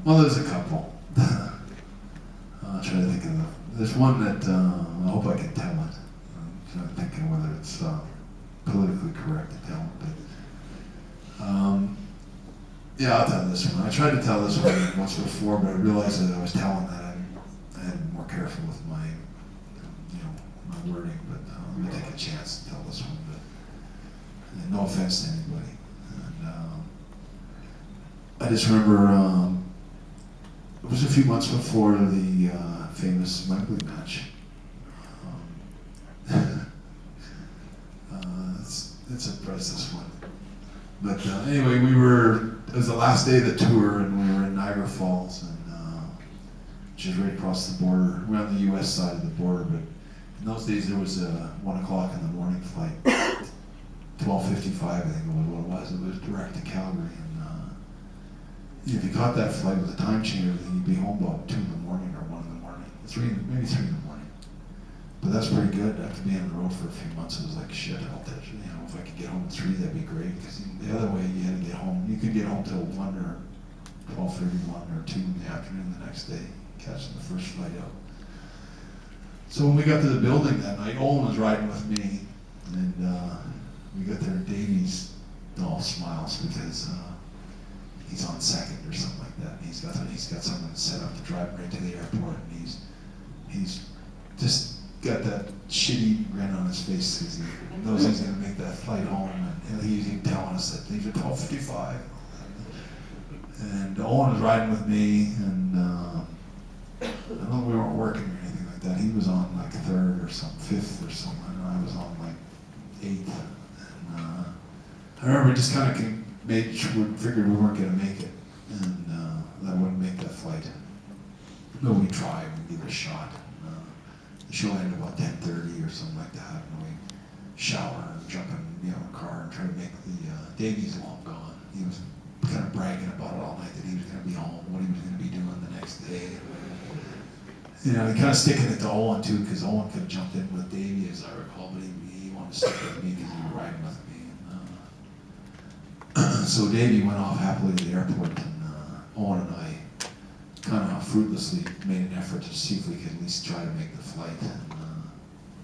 well, there's a couple. I'll try to think of them. There's one that I hope I can tell it. I'm trying to think of whether it's politically correct to tell it, but yeah, I'll tell this one. I tried to tell this one once before, but I realized that I was telling that I had to be more careful with my, my wording. But I'm gonna take a chance to tell this one. But no offense to anybody. And I just remember it was a few months before the famous Wembley match. It's a priceless one. But anyway, it was the last day of the tour, and we were in Niagara Falls, and which is right across the border. We're on the U.S. side of the border, but in those days there was a 1 o'clock in the morning flight, 12:55 I think it was. It was direct to Calgary, and if you caught that flight with a time change and everything, you'd be home about 2 in the morning or 1 in the morning, maybe 3 in the morning. But that's pretty good. After being on the road for a few months, it was like, shit, if I could get home at 3, that'd be great. Because the other way, you had to get home. You could get home till 1 or 12:31 or 2 in the afternoon the next day, catching the first flight out. So when we got to the building that night, Owen was riding with me, and we got there, Davey's all smiles because he's on second or something like that. And he's got something set up to drive right to the airport, and he's just got that shitty grin on his face because he knows he's going to make that flight home, and he's even telling us that leave at 12:55. And Owen was riding with me, and I don't know, we weren't working or anything like that. He was on like 3rd or something, 5th or something, and I was on like 8th. And I remember we just kind of figured we weren't going to make it, and that wouldn't make that flight. No, we tried, we gave it a shot. The show ended about 10:30 or something like that, and we shower and jump in the car and try to make the Davey's long gone. He was kind of bragging about it all night that he was going to be home, what he was going to be doing the next day. He kind of sticking it to Owen too, because Owen could have jumped in with Davey, as I recall, but he wanted to stick with me because he was riding with me. And, so Davey went off happily to the airport, and Owen and I kind of fruitlessly made an effort to see if we could at least try to make the flight. And,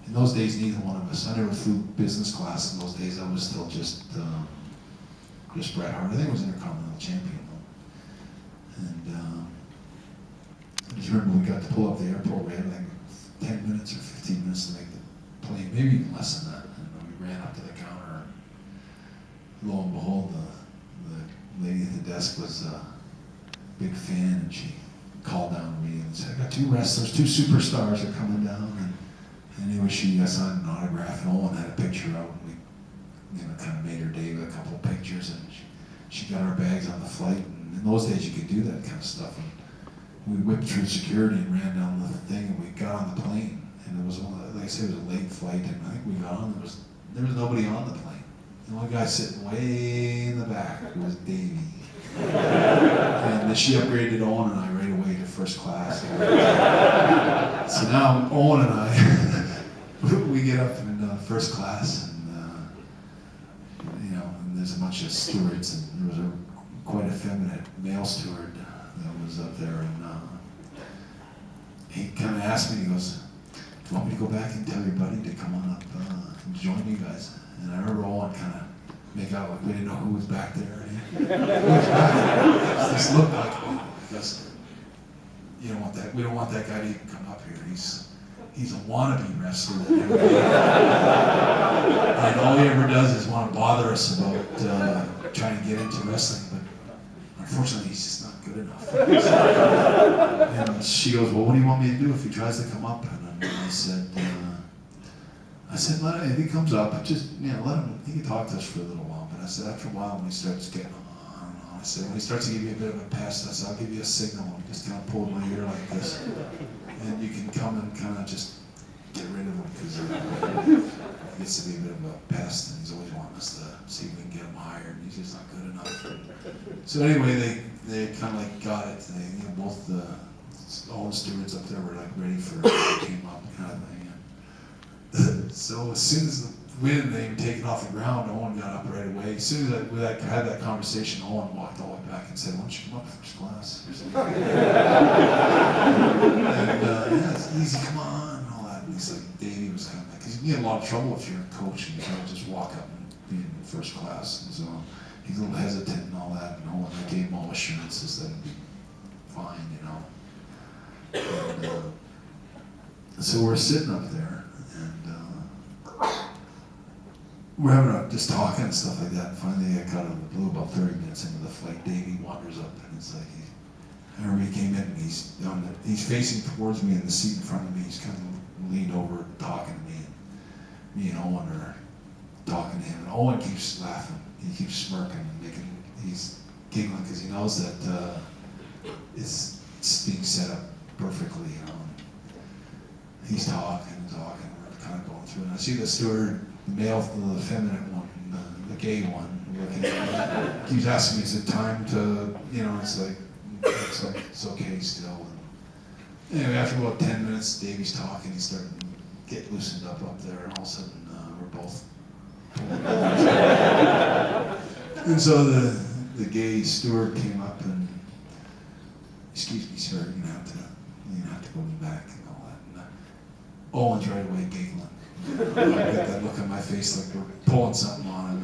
in those days, neither one of us. I never flew business class in those days. I was still just Bret Hart. I think I was Intercontinental Champion though. And I just remember we got to pull up the airport. We had like 10 minutes or 15 minutes to make the plane, maybe even less than that. And we ran up to the counter. And lo and behold, the lady at the desk was a big fan, and she called down to me and said, I got 2 wrestlers, 2 superstars are coming down. And anyway, she signed an autograph, and Owen had a picture out, and we kind of made her day with a couple of pictures, and she got our bags on the flight. And in those days, you could do that kind of stuff. And we whipped through security and ran down the thing, and we got on the plane. And it was, like I said, it was a late flight, and I think we got on, there was nobody on the plane. The only guy sitting way in the back was Davey. And she upgraded Owen and I right away to first class. So now Owen and I, we get up in first class, and and there's a bunch of stewards, and there was quite effeminate male steward that was up there, and he kind of asked me, he goes, do you want me to go back and tell your buddy to come on up and join you guys? And I remember Owen kind of make out like we didn't know who was back there. Who was back there? It just looked like, because you don't want that. We don't want that guy to even come up here. He's a wannabe wrestler. And all he ever does is want to bother us about trying to get into wrestling. But unfortunately, he's just not good enough. And she goes, well, what do you want me to do if he tries to come up? And I said, if he comes up, just, let him, he can talk to us for a little while. But I said, after a while, when he starts getting on, I said, when he starts to give you a bit of a pest, I said, I'll give you a signal. And just kind of pull my ear like this. And you can come and kind of just get rid of him, because he gets to be a bit of a pest, and he's always wanting us to see if we can get him hired. He's just not good enough. So anyway, they kind of like got it. Both all the stewards up there were like ready for it came up kind of thing. So as soon as the we didn't even take it off the ground. Owen got up right away. As soon as we had that conversation, Owen walked all the way back and said, "Why don't you come up first class?" And yeah, it's easy, come on, and all that. And he's like, Davey was kind of like, because you get in a lot of trouble if you're a coach and you kind of just walk up and be in first class. And so he's a little hesitant and all that. And Owen gave him all assurances that it'd be fine, you know. And, so we're sitting up there, and we're having just talking and stuff like that. And finally, I got out of the blue about 30 minutes into the flight. Davey wanders up, and it's like, I remember he came in, and he's facing towards me in the seat in front of me. He's kind of leaned over, talking to me, and me and Owen are talking to him. And Owen keeps laughing. He keeps smirking and he's giggling because he knows that it's being set up perfectly, you know. He's talking, we're kind of going through, and I see the steward, the male, the feminine one, the gay one, looking at me. Keeps asking me, is it time to, you know, it's like, it's okay still. And anyway, after about 10 minutes, Davey's talking, he's starting to get loosened up there, and all of a sudden, we're both pulling out. And so the gay steward came up and, "Excuse me, sir, you're gonna have to go back," and all that. And Owen's right away giggling. I get that look on my face like we're pulling something on him.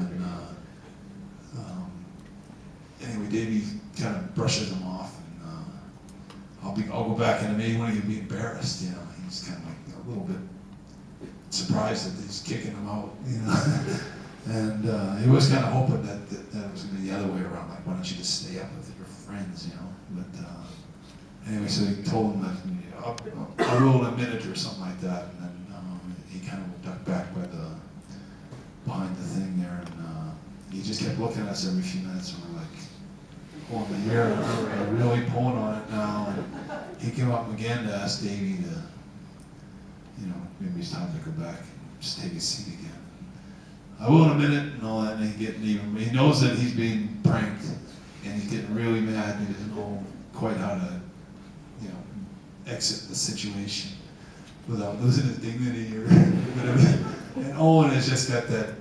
And anyway, Davey kind of brushes him off, and I'll go back in a minute when he'll be embarrassed. You know, he's kind of like a little bit surprised that he's kicking him out. You know, and he was kind of hoping that it was going to be the other way around. Like, why don't you just stay up with your friends? You know, but. Anyway, so he told him that I'll roll in a minute or something like that, and then he kind of ducked back behind the thing there, and he just kept looking at us every few minutes, and we're like, pulling the hair, we're really pulling on it now. And he came up again to ask Davey to, you know, maybe it's time to go back and just take his seat again. I will in a minute and all that, and he knows that he's being pranked, and he's getting really mad, and he doesn't know quite how to, you know, exit the situation without losing his dignity or whatever. And Owen has just got that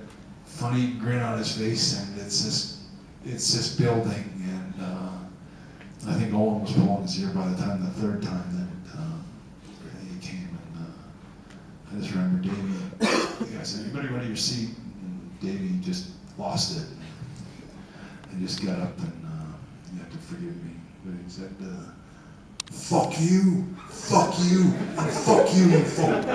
funny grin on his face, and it's just building. And I think Owen was pulling his ear by the third time that he came. And I just remember Davey, the guy said, "Everybody ready your seat?" And Davey just lost it and just got up, and you have to forgive me, but he said, "Fuck you, and fuck you, you fuck."